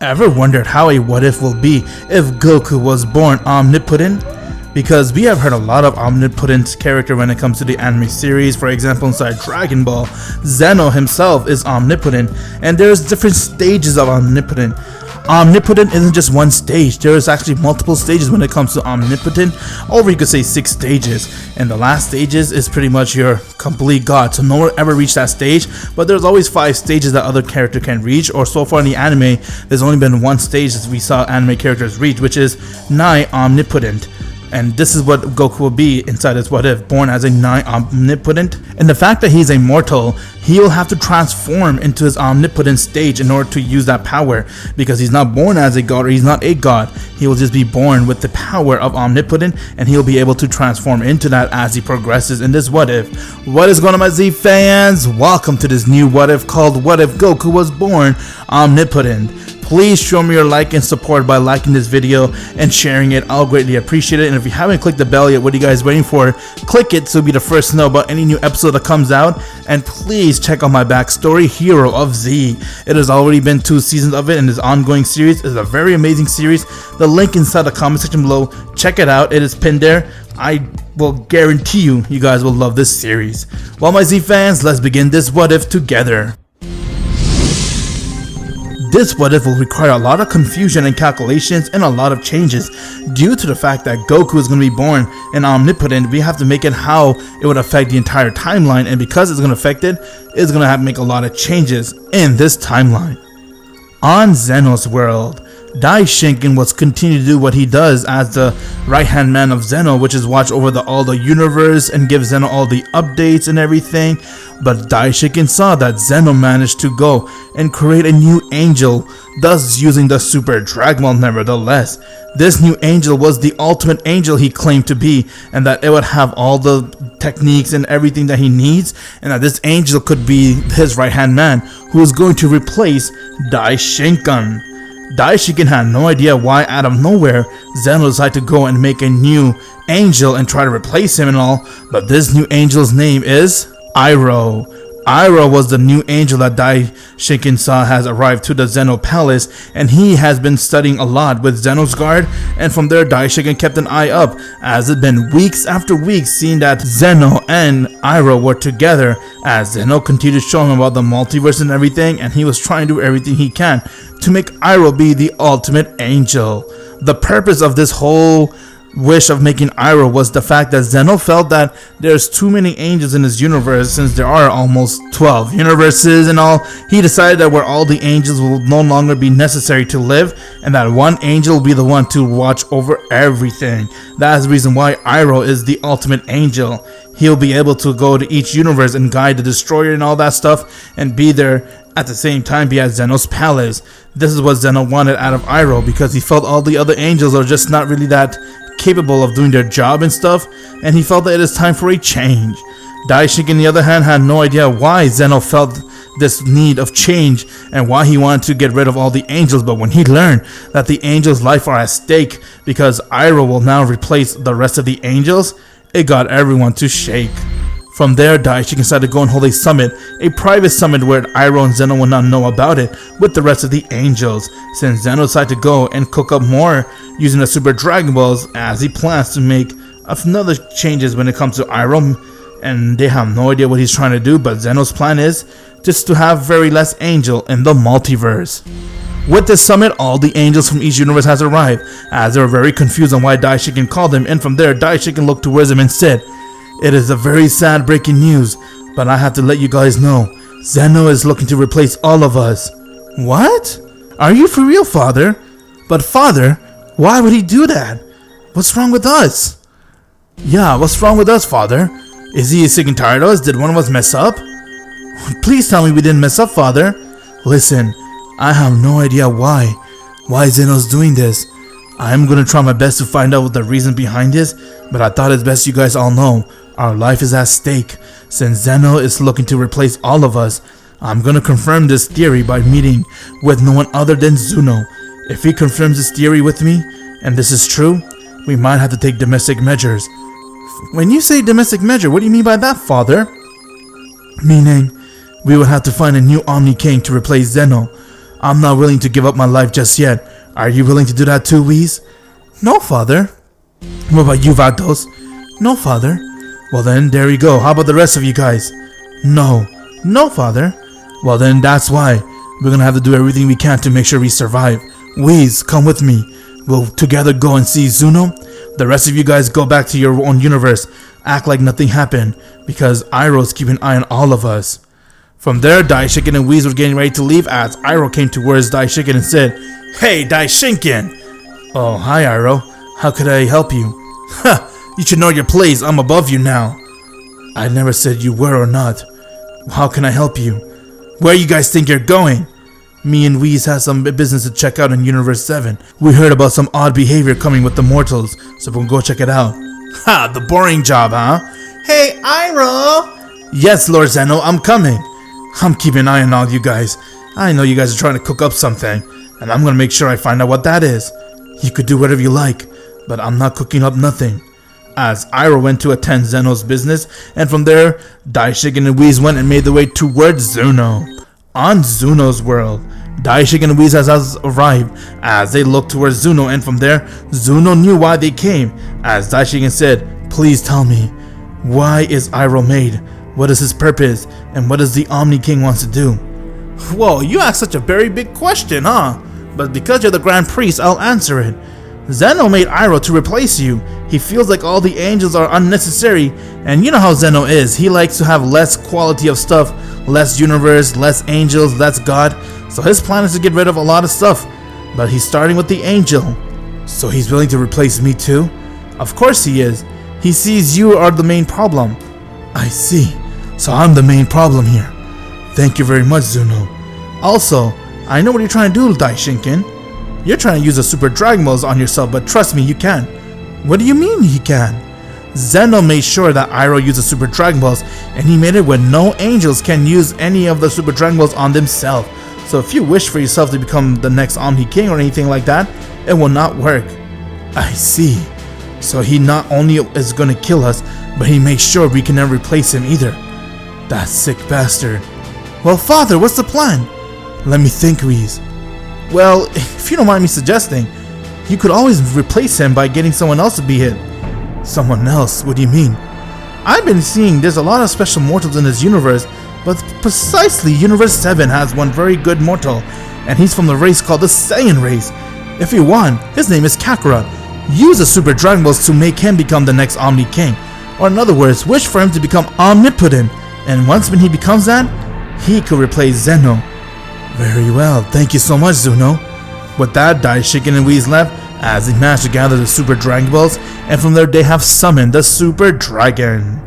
Ever wondered how a what if will be if Goku was born omnipotent? Because we have heard a lot of omnipotent character when it comes to the anime series. For example, inside Dragon Ball, Zeno himself is omnipotent, and there's different stages of omnipotent. Omnipotent isn't just one stage, there is actually multiple stages when it comes to omnipotent, or you could say 6 stages, and the last stages is pretty much your complete god, so no one ever reached that stage, but there's always 5 stages that other character can reach, or so far in the anime, there's only been 1 stage that we saw anime characters reach, which is nigh omnipotent. And this is what Goku will be inside this what if, born as a nigh omnipotent. And the fact that he's immortal, he will have to transform into his omnipotent stage in order to use that power, because he's not born as a god, or he's not a god. He will just be born with the power of omnipotent, and he'll be able to transform into that as he progresses in this what if. What is going on, my Z fans? Welcome to this new what if called What If Goku Was Born Omnipotent. Please show me your like and support by liking this video and sharing it. I'll greatly appreciate it. And if you haven't clicked the bell yet, what are you guys waiting for? Click it so you'll be the first to know about any new episode that comes out. And please check out my backstory, Hero of Z. It has already been 2 seasons of it, and this ongoing series is a very amazing series. The link inside the comment section below. Check it out. It is pinned there. I will guarantee you guys will love this series. Well, my Z fans, let's begin this what if together. This what if will require a lot of confusion and calculations and a lot of changes. Due to the fact that Goku is going to be born and omnipotent, we have to make it how it would affect the entire timeline, and because it's going to affect it, it's going to have to make a lot of changes in this timeline. On Zeno's world, Daishinken was continue to do what he does as the right-hand man of Zeno, which is watch over all the universe and give Zeno all the updates and everything. But Daishinken saw that Zeno managed to go and create a new angel, thus using the Super Dragon Ball. Nevertheless, this new angel was the ultimate angel he claimed to be, and that it would have all the techniques and everything that he needs, and that this angel could be his right-hand man who is going to replace Daishinken. Daishinken had no idea why out of nowhere Zeno decided to go and make a new angel and try to replace him and all, but this new angel's name is Iroh. Iroh was the new angel that Daishinken saw has arrived to the Zeno Palace, and he has been studying a lot with Zeno's guard, and from there Daishinken kept an eye up, as it been weeks after weeks seeing that Zeno and Iroh were together, as Zeno continued to show him about the multiverse and everything, and he was trying to do everything he can to make Iroh be the ultimate angel. The purpose of this whole wish of making Iroh was the fact that Zeno felt that there's too many angels in his universe, since there are almost 12 universes and all. He decided that where all the angels will no longer be necessary to live, and that one angel will be the one to watch over everything. That is the reason why Iroh is the ultimate angel. He'll be able to go to each universe and guide the destroyer and all that stuff, and be there at the same time, be at Zeno's palace. This is what Zeno wanted out of Iroh, because he felt all the other angels are just not really that capable of doing their job and stuff, and he felt that it is time for a change. Daishinken, on the other hand, had no idea why Zeno felt this need of change and why he wanted to get rid of all the angels, but when he learned that the angels' life are at stake because Iroh will now replace the rest of the angels, it got everyone to shake. From there, Daishinken decided to go and hold a summit, a private summit where Iroh and Zeno will not know about it with the rest of the angels, since Zeno decided to go and cook up more using the Super Dragon Balls, as he plans to make another changes when it comes to Iroh, and they have no idea what he's trying to do, but Zeno's plan is just to have very less angel in the multiverse. With this summit, all the angels from each universe has arrived, as they were very confused on why Daishinken called them, and from there Daishinken looked towards him and said, "It is a very sad breaking news, but I have to let you guys know, Zeno is looking to replace all of us." "What? Are you for real, father?" "But father, why would he do that? What's wrong with us?" "Yeah, what's wrong with us, father? Is he sick and tired of us? Did one of us mess up?" "Please tell me we didn't mess up, father." "Listen, I have no idea why Zeno's doing this. I'm gonna try my best to find out what the reason behind this, but I thought it's best you guys all know our life is at stake. Since Zeno is looking to replace all of us, I'm gonna confirm this theory by meeting with no one other than Zuno. If he confirms this theory with me, and this is true, we might have to take domestic measures." "When you say domestic measure, what do you mean by that, father?" "Meaning, we would have to find a new Omni King to replace Zeno. I'm not willing to give up my life just yet. Are you willing to do that too, Whis? No, father. What about you, Vados? No, father. Well then, there we go. How about the rest of you guys? No. No, father. Well then, that's why. We're gonna have to do everything we can to make sure we survive. Whis, come with me. We'll together go and see Zuno. The rest of you guys go back to your own universe. Act like nothing happened, because Iroh's keeping an eye on all of us. From there, Daishinken and Whis were getting ready to leave as Iroh came towards Daishinken and said, "Hey, Daishinken!" "Oh, hi, Iroh. How could I help you?" "Ha! You should know your place. I'm above you now." "I never said you were or not. How can I help you?" "Where you guys think you're going?" "Me and Whis have some business to check out in Universe 7. We heard about some odd behavior coming with the mortals, so we'll go check it out." "Ha! The boring job, huh?" "Hey, Iroh!" "Yes, Lord Zeno, I'm coming. I'm keeping an eye on all you guys. I know you guys are trying to cook up something, and I'm gonna make sure I find out what that is. You could do whatever you like, but I'm not cooking up nothing." As Iroh went to attend Zeno's business, and from there, Daishinken and Whis went and made their way towards Zuno. On Zuno's world, Daishinken and Whis has arrived as they looked towards Zuno, and from there, Zuno knew why they came. As Daishinken said, "Please tell me, why is Iroh made? What is his purpose, and what does the Omni King wants to do?" "Whoa, you asked such a very big question, huh? But because you're the Grand Priest, I'll answer it. Zeno made Iroh to replace you. He feels like all the angels are unnecessary, and you know how Zeno is. He likes to have less quality of stuff, less universe, less angels, less God. So his plan is to get rid of a lot of stuff, but he's starting with the angel. So he's willing to replace me too? Of course he is. He sees you are the main problem." "I see. So I'm the main problem here. Thank you very much, Zuno. Also, I know what you're trying to do, Daishinken. You're trying to use the Super Dragon Balls on yourself, but trust me, you can." "What do you mean he can?" "Zeno made sure that Iroh used the Super Dragon Balls, and he made it where no angels can use any of the Super Dragon Balls on themselves. So if you wish for yourself to become the next Omni King or anything like that, it will not work." "I see. So he not only is going to kill us, but he makes sure we can never replace him either. That sick bastard." "Well, father, what's the plan?" "Let me think, Whis. Well, if you don't mind me suggesting, you could always replace him by getting someone else to be it." "Someone else? What do you mean?" "I've been seeing there's a lot of special mortals in this universe, but precisely Universe 7 has one very good mortal, and he's from the race called the Saiyan race. If you want, his name is Kakarot. Use the Super Dragon Balls to make him become the next Omni King. Or in other words, wish for him to become omnipotent, and once when he becomes that, he could replace Zeno." "Very well, thank you so much, Zuno." With that, Daishinken and Whis left as they managed to gather the Super Dragon Balls, and from there they have summoned the Super Dragon.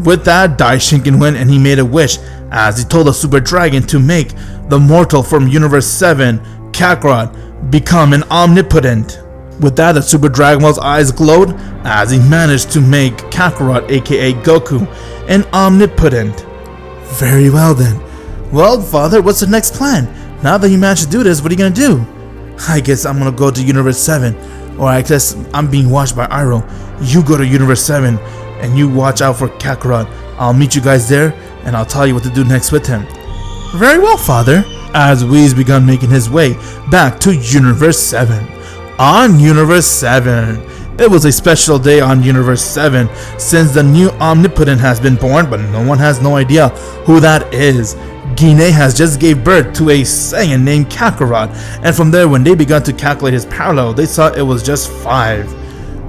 With that, Daishinken went and he made a wish as he told the Super Dragon to make the mortal from Universe 7, Kakarot, become an omnipotent. With that, the Super Dragon Ball's eyes glowed as he managed to make Kakarot, aka Goku, an omnipotent. "Very well then. Well, father, what's the next plan? Now that you managed to do this, what are you gonna do?" "I guess I'm gonna go to Universe 7, or I guess I'm being watched by Iroh. You go to Universe 7, and you watch out for Kakarot. I'll meet you guys there, and I'll tell you what to do next with him." "Very well, father." As Whis began making his way back to Universe 7. On Universe 7, it was a special day on Universe 7 since the new Omnipotent has been born, but no one has no idea who that is. Guinea has just gave birth to a Saiyan named Kakarot, and from there when they began to calculate his parallel, they saw it was just 5.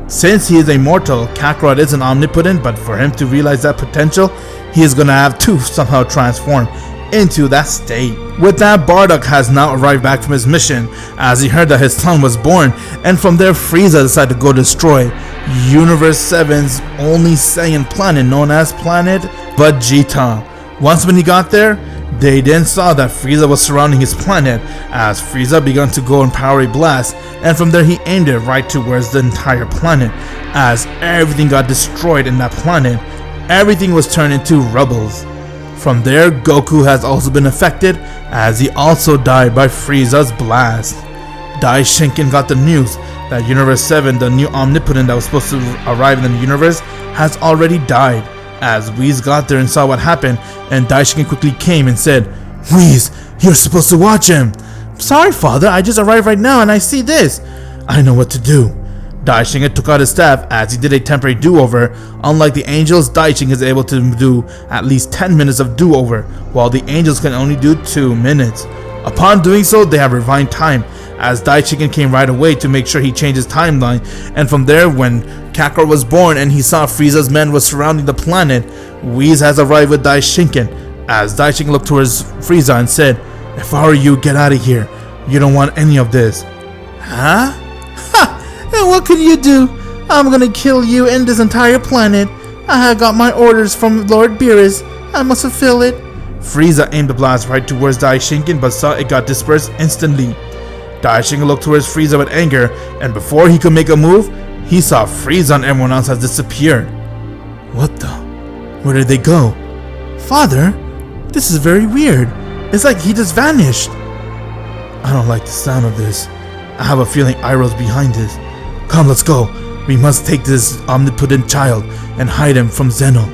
Since he is a mortal, Kakarot isn't omnipotent, but for him to realize that potential, he is gonna have to somehow transform into that state. With that, Bardock has now arrived back from his mission as he heard that his son was born, and from there Frieza decided to go destroy Universe 7's only Saiyan planet known as Planet Vegeta. Once when he got there, they then saw that Frieza was surrounding his planet as Frieza began to go and power a blast, and from there he aimed it right towards the entire planet. As everything got destroyed in that planet, everything was turned into rubbles. From there, Goku has also been affected as he also died by Frieza's blast. Daishinken got the news that Universe 7, the new Omnipotent that was supposed to arrive in the universe, has already died. As Whis got there and saw what happened, and Daishinken quickly came and said, Whis, you're supposed to watch him. Sorry, father, I just arrived right now and I see this. I know what to do. Daishin took out his staff as he did a temporary do-over. Unlike the angels, Daishin is able to do at least 10 minutes of do-over, while the angels can only do 2 minutes. Upon doing so, they have rewind time, as Daishin came right away to make sure he changed his timeline. And from there, when Kakarot was born and he saw Frieza's men was surrounding the planet, Whis has arrived with Daishin. As Daishin looked towards Frieza and said, "If I were you, get out of here. You don't want any of this." Huh? Ha! And what can you do? I'm gonna kill you and this entire planet. I have got my orders from Lord Beerus. I must fulfill it. Frieza aimed the blast right towards Daishin, but saw it got dispersed instantly. Daishin looked towards Frieza with anger, and before he could make a move, he saw Frieza and everyone else has disappeared. What the? Where did they go? Father, this is very weird. It's like he just vanished. I don't like the sound of this. I have a feeling Iroh's behind this. Come, let's go. We must take this omnipotent child and hide him from Zeno.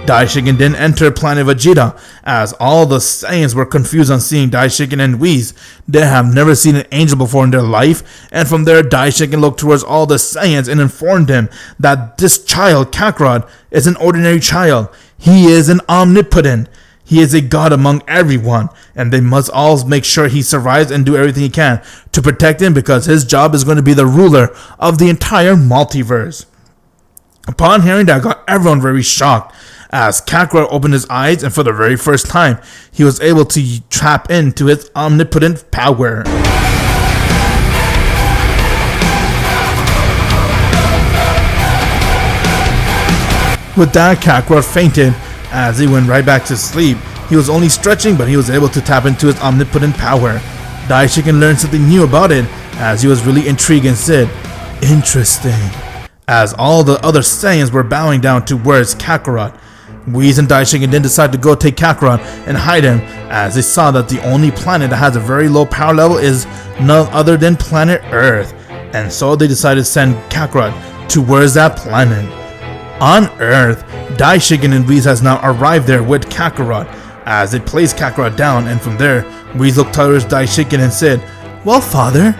Daishin then entered planet Vegeta, as all the Saiyans were confused on seeing Daishin and Whis. They have never seen an angel before in their life, and from there Daishin looked towards all the Saiyans and informed them that this child, Kakarot, is an ordinary child. He is an omnipotent. He is a god among everyone, and they must all make sure he survives and do everything he can to protect him, because his job is going to be the ruler of the entire multiverse. Upon hearing that, got everyone very shocked, as Kakarot opened his eyes, and for the very first time, he was able to tap into his omnipotent power. With that, Kakarot fainted as he went right back to sleep. He was only stretching, but he was able to tap into his omnipotent power. Daishin learned something new about it, as he was really intrigued and said, "Interesting," as all the other Saiyans were bowing down towards Kakarot. Whis and Daishin then decided to go take Kakarot and hide him, as they saw that the only planet that has a very low power level is none other than planet Earth, and so they decided to send Kakarot towards that planet. On Earth, Daishin and Whis has now arrived there with Kakarot, as they placed Kakarot down, and from there, Whis looked towards Daishin and said, "Well, father,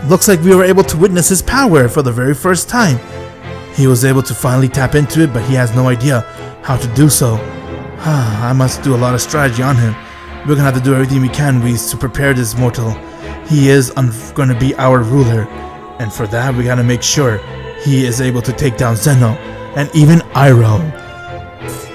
looks like we were able to witness his power for the very first time. He was able to finally tap into it, but he has no idea how to do so. I must do a lot of strategy on him. We're gonna have to do everything we can, Whis, to prepare this mortal. He is gonna be our ruler, and for that, we gotta make sure he is able to take down Zeno and even Iroh."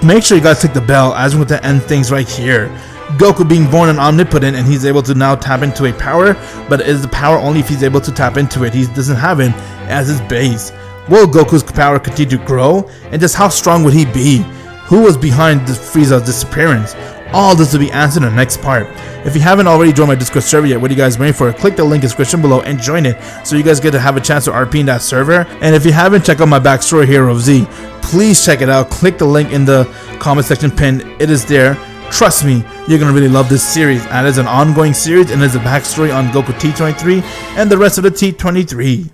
Make sure you guys click the bell, as we're going to end things right here. Goku being born an omnipotent, and he's able to now tap into a power, but it is the power only if he's able to tap into it. He doesn't have it as his base. Will Goku's power continue to grow? And just how strong would he be? Who was behind Frieza's disappearance? All this will be answered in the next part. If you haven't already joined my Discord server yet, what are you guys waiting for? Click the link in the description below and join it, so you guys get to have a chance to RP in that server. And if you haven't checked out my backstory Hero of Z, please check it out. Click the link in the comment section pinned. It is there. Trust me, you're gonna really love this series, and it's an ongoing series, and it's a backstory on Goku T23 and the rest of the T23.